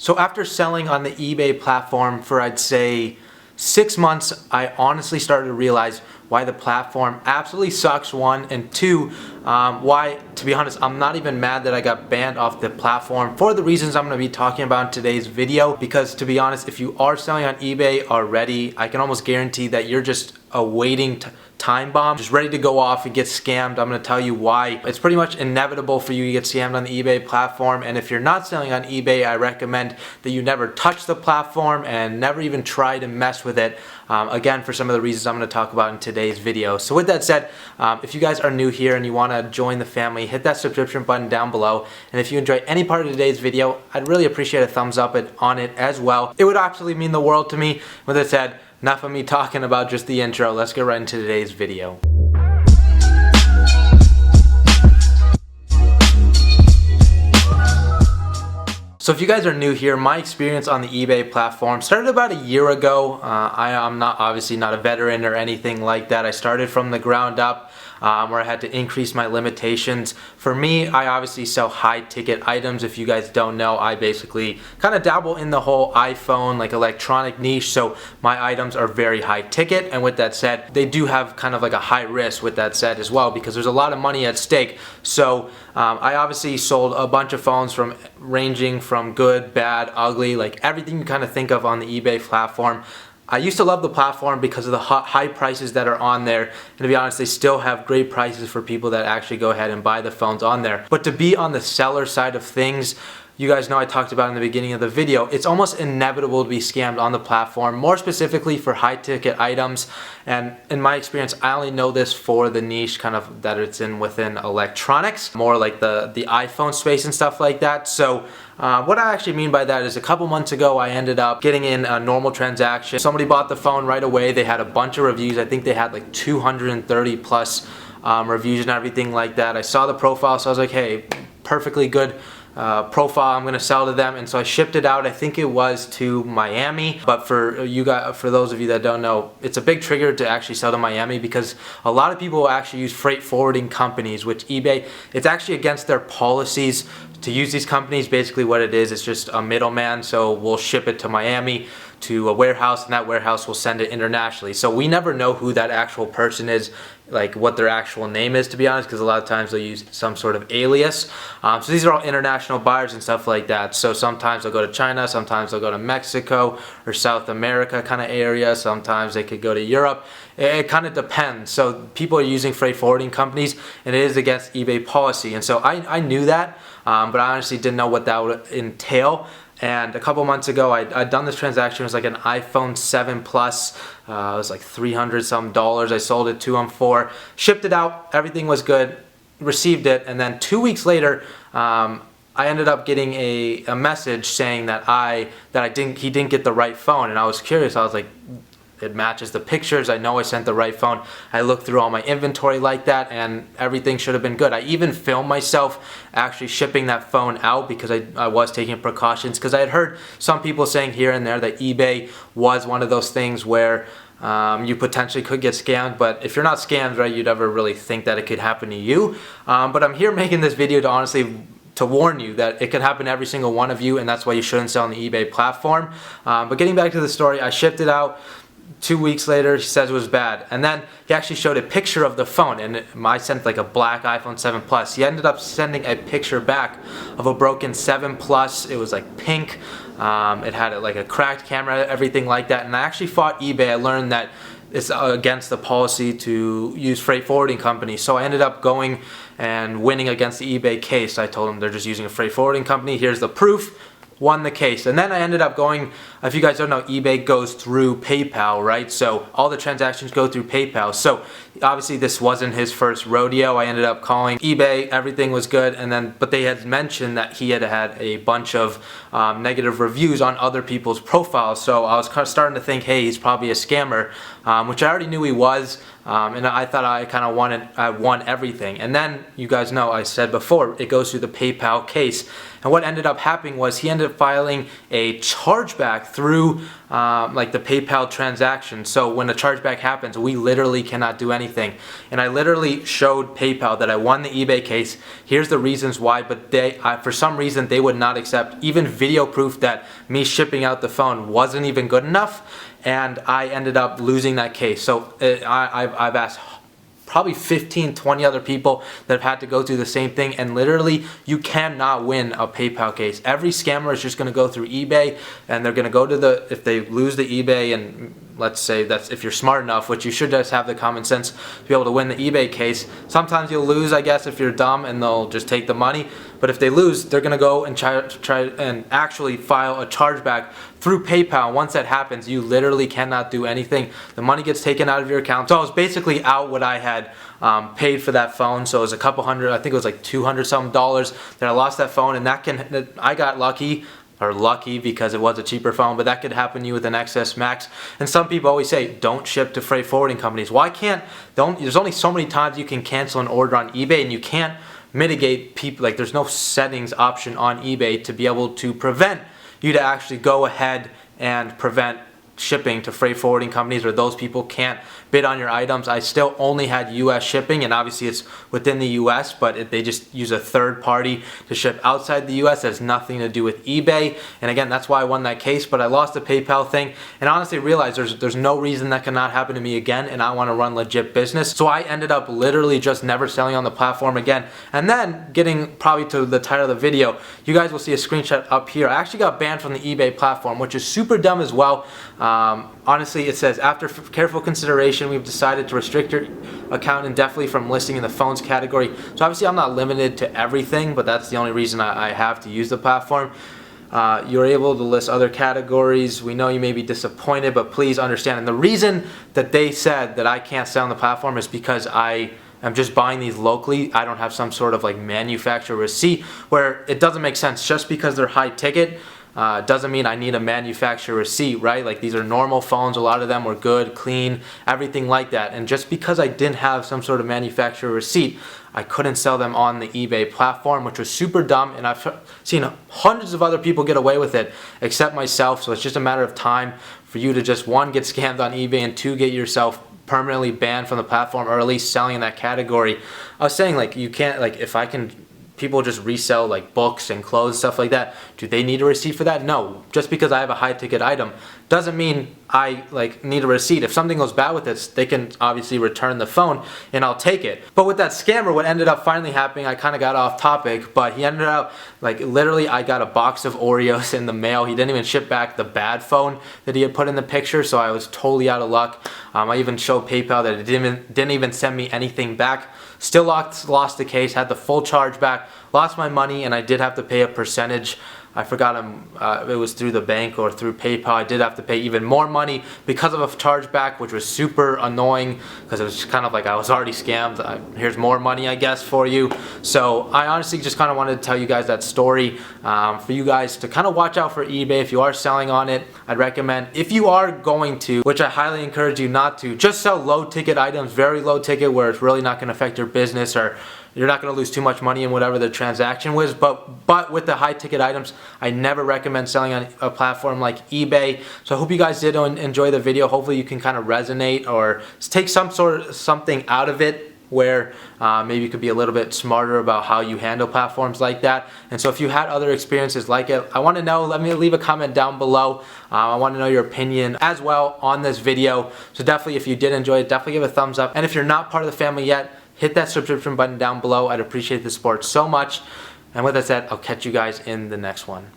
So after selling on the eBay platform for I'd say 6 months, I honestly started to realize why the platform absolutely sucks, one, and two, why, to be honest, I'm not even mad that I got banned off the platform for the reasons I'm going to be talking about in today's video. Because to be honest, if you are selling on eBay already, I can almost guarantee that you're just a waiting time bomb, just ready to go off and get scammed. I'm going to tell you why. It's pretty much inevitable for you to get scammed on the eBay platform, and if you're not selling on eBay, I recommend that you never touch the platform and never even try to mess with it. Again, for some of the reasons I'm going to talk about in today's video. So with that said, if you guys are new here and you want to join the family, hit that subscription button down below. And if you enjoy any part of today's video, I'd really appreciate a thumbs up on it as well. It would actually mean the world to me. With that said, enough of me talking about just the intro. Let's get right into today's video. So if you guys are new here, my experience on the eBay platform started about a year ago. I'm obviously not a veteran or anything like that. I started from the ground up, where I had to increase my limitations. For me, I obviously sell high ticket items. If you guys don't know, I basically kind of dabble in the whole iPhone, like electronic niche. So my items are very high ticket. And with that said, they do have kind of like a high risk with that said as well, because there's a lot of money at stake. So I obviously sold a bunch of phones ranging from good, bad, ugly, like everything you kind of think of on the eBay platform. I used to love the platform because of the high prices that are on there, and to be honest, they still have great prices for people that actually go ahead and buy the phones on there. But to be on the seller side of things, you guys know I talked about in the beginning of the video, it's almost inevitable to be scammed on the platform, more specifically for high ticket items. And in my experience, I only know this for the niche kind of that it's in within electronics, more like the iPhone space and stuff like that. So what I actually mean by that is a couple months ago, I ended up getting in a normal transaction. Somebody bought the phone right away. They had a bunch of reviews. I think they had like 230 plus reviews and everything like that. I saw the profile, so I was like, hey, perfectly good profile, I'm gonna sell to them. And so I shipped it out. I think it was to Miami, but for those of you that don't know, it's a big trigger to actually sell to Miami because a lot of people actually use freight forwarding companies, which eBay, it's actually against their policies to use these companies. Basically what it is, it's just a middleman. So we'll ship it to Miami to a warehouse, and that warehouse will send it internationally. So we never know who that actual person is, like what their actual name is, to be honest, because a lot of times they'll use some sort of alias. So these are all international buyers and stuff like that. So sometimes they'll go to China, sometimes they'll go to Mexico or South America kind of area, sometimes they could go to Europe. It kind of depends. So people are using freight forwarding companies, and it is against eBay policy. And so I knew that, but I honestly didn't know what that would entail. And a couple months ago, I'd done this transaction. It was like an iPhone 7 Plus. It was like $300 some. I sold it to them for. Shipped it out. Everything was good. Received it. And then 2 weeks later, I ended up getting a message saying that he didn't get the right phone. And I was curious. I was like, it matches the pictures. I know I sent the right phone. I looked through all my inventory like that, and everything should have been good. I even filmed myself actually shipping that phone out because I was taking precautions, because I had heard some people saying here and there that eBay was one of those things where you potentially could get scammed. But if you're not scammed, right, you'd ever really think that it could happen to you. But I'm here making this video to honestly warn you that it could happen to every single one of you, and that's why you shouldn't sell on the eBay platform. But getting back to the story, I shipped it out. 2 weeks later, he says it was bad. And then he actually showed a picture of the phone, and I sent like a black iPhone 7 Plus. He ended up sending a picture back of a broken 7 Plus. It was like pink. It had like a cracked camera, everything like that. And I actually fought eBay. I learned that it's against the policy to use freight forwarding companies. So I ended up going and winning against the eBay case. I told them they're just using a freight forwarding company. Here's the proof. Won the case. And then I ended up going, if you guys don't know, eBay goes through PayPal, right? So all the transactions go through PayPal. So obviously this wasn't his first rodeo. I ended up calling eBay, everything was good, but they had mentioned that he had had a bunch of negative reviews on other people's profiles. So I was kind of starting to think, hey, he's probably a scammer, which I already knew he was. And I thought I won everything. And then, you guys know, I said before, it goes through the PayPal case. And what ended up happening was he ended up filing a chargeback through like the PayPal transaction. So when a chargeback happens, we literally cannot do anything anything. And I literally showed PayPal that I won the eBay case. Here's the reasons why, but for some reason they would not accept even video proof that me shipping out the phone wasn't even good enough, and I ended up losing that case. So I've asked probably 15, 20 other people that have had to go through the same thing, and literally you cannot win a PayPal case. Every scammer is just going to go through eBay, and they're going to go to if they lose the eBay, and let's say that's if you're smart enough, which you should just have the common sense to be able to win the eBay case. Sometimes you'll lose, I guess, if you're dumb, and they'll just take the money. But if they lose, they're going to go and try and actually file a chargeback through PayPal. Once that happens, you literally cannot do anything. The money gets taken out of your account. So I was basically out what I had paid for that phone. So it was a couple hundred, I think it was like $200 something that I lost that phone, and I got lucky because it was a cheaper phone, but that could happen to you with an XS Max. And some people always say, don't ship to freight forwarding companies. Why can't, there's only so many times you can cancel an order on eBay, and you can't mitigate people, like there's no settings option on eBay to be able to prevent you to actually go ahead and prevent shipping to freight forwarding companies, or those people can't bid on your items. I still only had US shipping, and obviously it's within the US, but they just use a third party to ship outside the US. That has nothing to do with eBay. And again, that's why I won that case, but I lost the PayPal thing, and honestly realized there's no reason that cannot happen to me again, and I want to run legit business. So I ended up literally just never selling on the platform again. And then getting probably to the title of the video, you guys will see a screenshot up here. I actually got banned from the eBay platform, which is super dumb as well. Honestly, it says, after careful consideration, we've decided to restrict your account indefinitely from listing in the phones category. So obviously I'm not limited to everything, but that's the only reason I have to use the platform. You're able to list other categories. We know you may be disappointed, but please understand. And the reason that they said that I can't sell on the platform is because I'm just buying these locally. I don't have some sort of like manufacturer receipt, where it doesn't make sense. Just because they're high ticket doesn't mean I need a manufacturer receipt, right? Like, these are normal phones. A lot of them were good, clean, everything like that. And just because I didn't have some sort of manufacturer receipt, I couldn't sell them on the eBay platform, which was super dumb. And I've seen hundreds of other people get away with it except myself. So it's just a matter of time for you to just, one, get scammed on eBay, and two, get yourself permanently banned from the platform, or at least selling in that category. I was saying, like, you can't, like, if I can, people just resell like books and clothes, stuff like that. Do they need a receipt for that? No. Just because I have a high ticket item doesn't mean I like need a receipt. If something goes bad with it, they can obviously return the phone and I'll take it. But with that scammer, what ended up finally happening, I kind of got off topic, but he ended up, like, literally I got a box of Oreos in the mail. He didn't even ship back the bad phone that he had put in the picture, so I was totally out of luck. I even showed PayPal that it didn't even send me anything back. Still lost the case, had the full charge back, lost my money, and I did have to pay a percentage. I forgot it was through the bank or through PayPal. I did have to pay even more money because of a chargeback, which was super annoying because it was just kind of like I was already scammed. Here's more money, I guess, for you. So I honestly just kind of wanted to tell you guys that story for you guys to kind of watch out for eBay. If you are selling on it, I'd recommend, if you are going to, which I highly encourage you not to, just sell low ticket items, very low ticket, where it's really not going to affect your business, or you're not going to lose too much money in whatever the transaction was. But with the high ticket items, I never recommend selling on a platform like eBay. So I hope you guys did enjoy the video. Hopefully you can kind of resonate or take something out of it, where maybe you could be a little bit smarter about how you handle platforms like that. And so if you had other experiences like it, I want to know. Let me leave a comment down below. I want to know your opinion as well on this video. So definitely, if you did enjoy it, definitely give it a thumbs up. And if you're not part of the family yet, hit that subscription button down below. I'd appreciate the support so much. And with that said, I'll catch you guys in the next one.